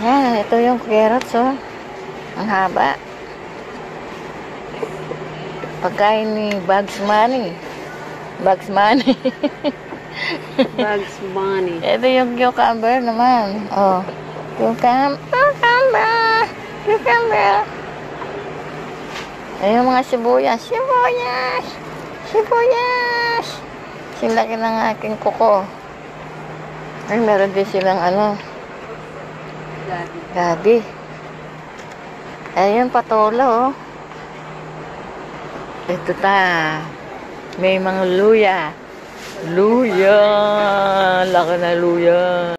Yan, ito yung carrots, oh. Ang haba. Pagkain ni Bugs Bunny. Bugs Bunny. Bugs Bunny. Ito yung cucumber naman. Oh. Cucumber. Cucumber. Ayun mga sibuyas. Sibuyas. Sibuyas. Silaki ng aking kuko. Ay, meron din silang ano. Gabi. Ayun, patola, oh. Ito ta. May mga luya. Luya. Laki na luya.